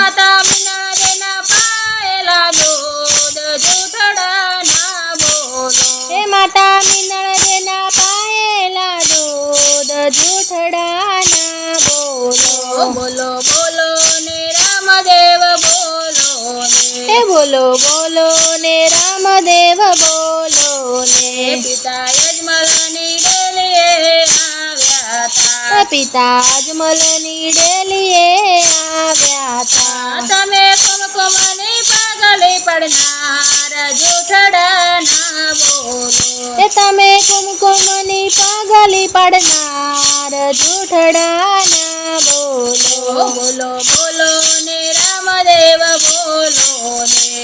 માતા નરેના પાયેલા દૂધ જૂઠડાના બોલો. હે માતા નરેના પાયેલા દૂધ જૂઠડાના બોલો. બોલો બોલો ને રામદેવ બોલો હે ને. બોલો બોલો ને રામદેવ બોલો ને. પિતા યજમલની ડેલીએ આવ્યા તા. પિતા અજમલની ડેલીએ આવ્યા તા. તમે કુમકુમની પાગલી પડનાર જૂઠડાના બોલો. એ તમે કુમકુમની પાગલી પડનાર જૂઠડાના બોલો. બોલો બોલો ને રામદેવ બોલો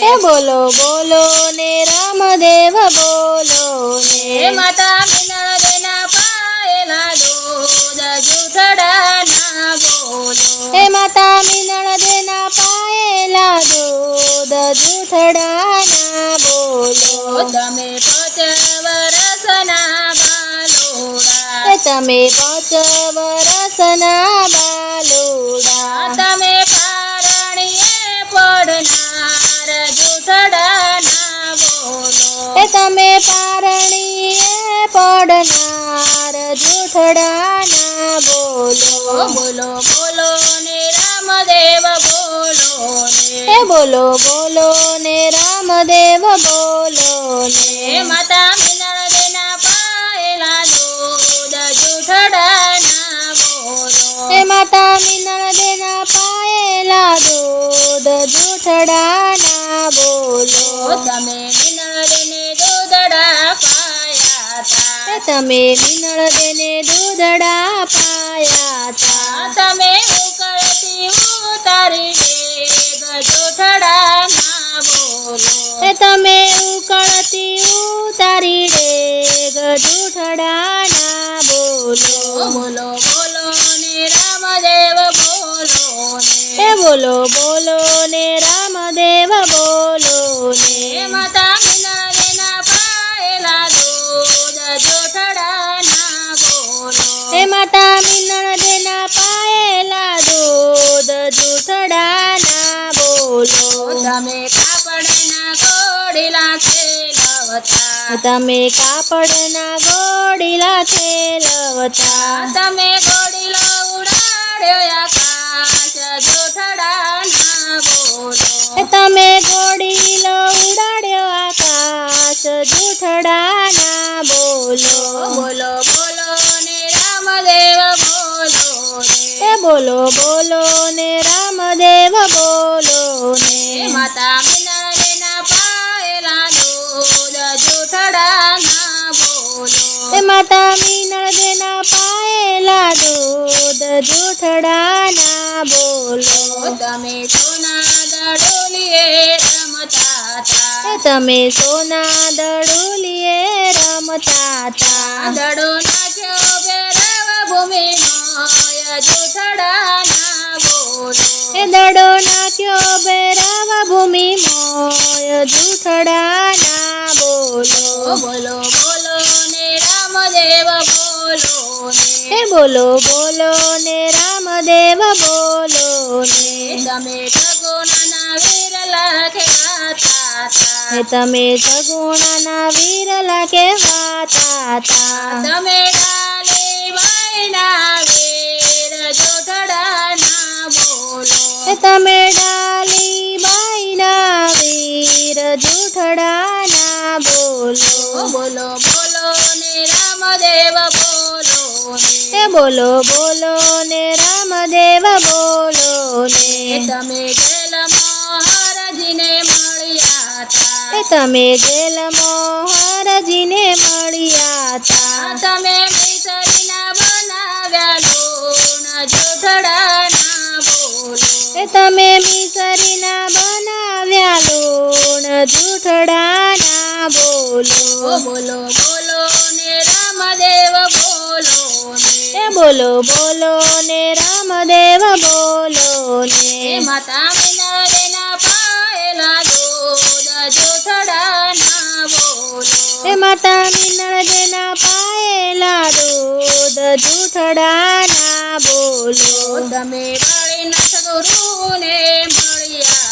હે ને. બોલો બોલો ને રામદેવ બોલો હે ને. માતા નરેના પાયેલા દૂધ જૂઠડાના બોલો. હે માતા નરેના પાયેલા દૂધ જૂઠડાના બોલો. તમે 5 વર્ષના બાલુડા. એ તમે 5 વર્ષના બાલુડા. તમે પારણીએ પડનાર જૂઠડાના બોલો. એ તમે પારણીએ પડનાર જૂઠડાના બોલો. બોલો બોલો ને રામદેવ બોલો હે ને. બોલો બોલો ને રામદેવ બોલો હે ને. માતા નરેના પાયેલા દૂધ જૂઠડાના બોલો. હે માતા નરેના પાયેલા દૂધ જૂઠડાના બોલો. તમે નરેને દૂધડા પાયા તા. હે તમે નરેને દૂધડા પાયા તા. તમે ઉકળતી ઉતારી ડેગ જૂઠડાના બોલો. હે તમે ઉકળતી ઉતારી ડેગ જૂઠડાના બોલો. બોલો બોલો ને રામદેવ બોલો હે ને. બોલો બોલો ને રામદેવ બોલો હે ને. માતા નરેના પાયેલા દૂધ જૂઠડાના બોલો. હે માતા નરેના પાયેલા દૂધ જૂઠડાના બોલો. તમે કાપડના ઘોડીલા ખેલવતા. તમે કાપડના ઘોડીલા ખેલવતા. તમે ઘોડીલો ઉડાડ્યો આકાશ જૂઠડાના બોલો. તમે ઘોડીલો ઉડાડ્યો આકાશ જૂઠડાના બોલો. બોલો બોલો ને રામદેવ બોલો હે ને. બોલો બોલો ને રામદેવ બોલો હે ને. માતા નરેના પાયેલા દૂધ જૂઠડાના બોલો. હે માતા નરેના પાયેલા દૂધ જૂઠડાના બોલો. તમે સોના દડોલીએ રમતા તા. તમે સોના દડુલીએ રમતા તા. દડો નાખ્યો ભેરવ ભૂમિમાં જૂઠડાના બોલો. એ દડો નાખ્યો ભૈરવ ભૂમિ મોય જૂઠડાના બોલો. બોલો બોલો ને રામદેવ બોલો હે ને. બોલો બોલો ને રામદેવ બોલો ને. તમે સગુણના વિરલા કહેવાતા તા. હે તમે સગુણના વિરલા કહેવાતા તા. તમે ડાલી બાઈના વીર જૂઠડાના બોલો. હે તમે ડાલી બાઈના વીર જૂઠડાના બોલો. બોલો બોલો ને રામદેવ બોલો હે ને. બોલો બોલો ને રામદેવ બોલો ને. તમે જેલમાં હરજીને મળ્યા તા. હે તમે જેલમાં હરજીને મળ્યા તા. તમે મિસરીના બનાવ્યા લૂણ જૂઠડાના બોલો. હે તમે મિસરીના બનાવ્યા લૂણ જૂઠડાના બોલો. બોલો બોલો ને રામદેવ બોલો હે ને. બોલો બોલો ને રામદેવ બોલો હે ને. માતા નરેના પાયેલા દૂધ જૂઠડાના બોલો. હે માતા નરેના પાયેલા દૂધ જૂઠડાના બોલો. તમે બળીના સગુરુને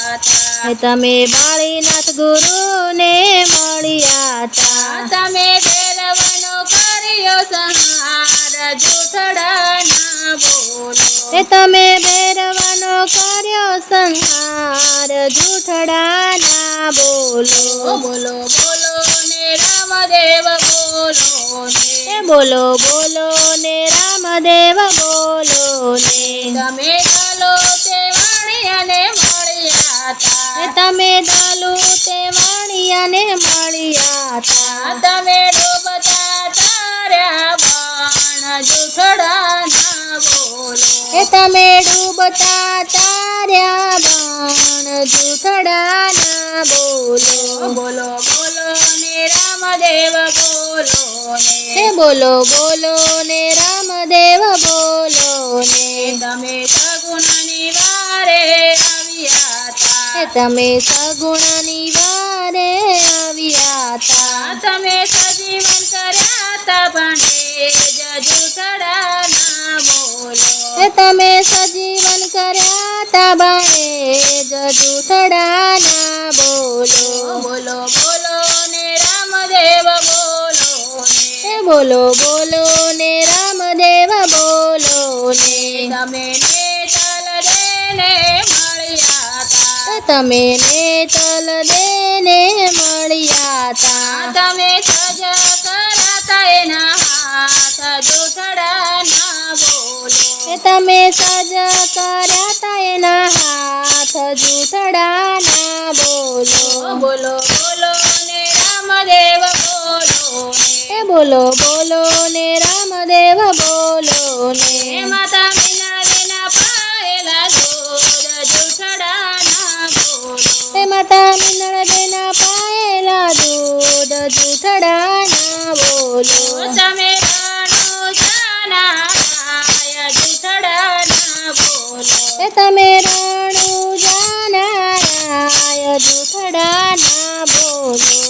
હતા. તમે બાળીનાથ ગુરુને મળ્યા તા. તમે ભૈરવનો કર્યો સંહાર જૂઠડાના બોલો. તમે ભૈરવનો કર્યો સંહાર જૂઠડાના બોલો. બોલો બોલો ને રામદેવ બોલો ને. બોલો બોલો ને રામદેવ બોલો ને. તમે ચાલો તે વાણિયાને મળ્યા તા. તમે દલુ તે વાણિયાને મળ્યા તા. તમે ડૂબતા તાર્યા બાણ જૂઠડાના બોલો. તમે ડૂબતા તાર્યા બાણ જૂઠડાના બોલો. બોલો બોલો ને રામદેવ બોલો ને. બોલો બોલો ને રામદેવ બોલો ને. તમે સગુણની વારે આવ્યા તા. તમે સગુણની વારે આવ્યા તા. તમે સજીવન કર્યા તા ભાણે જૂઠડાના બોલો. તમે સજીવન કર્યા તા બાણે જૂઠડાના બોલો. બોલો બોલો ને રામદેવ બોલો ને. બોલો બોલો ને રામદેવ બોલો ને. તમે નેતલ દેને મળ્યા તા. તમે નેતલ દેને મળ્યા તા. તમે સજ કરાતા એના હાથ જૂઠડાના બોલો. તમે સજ કરાતા એના હાથ જૂઠડાના બોલો. બોલો બોલો ને રામદેવ બોલો ને. બોલો બોલો ને રામદેવ બોલો ને. માતા મીનાળીના પાયેલા જોર જૂઠડાના બોલો. માતા મીનળદેના પાયેલા દૂધ જૂઠડાના બોલો. તમે રણુજાના રાય જૂઠડાના બોલો. તમે રણુ જાના રાય જૂઠડાના બોલો.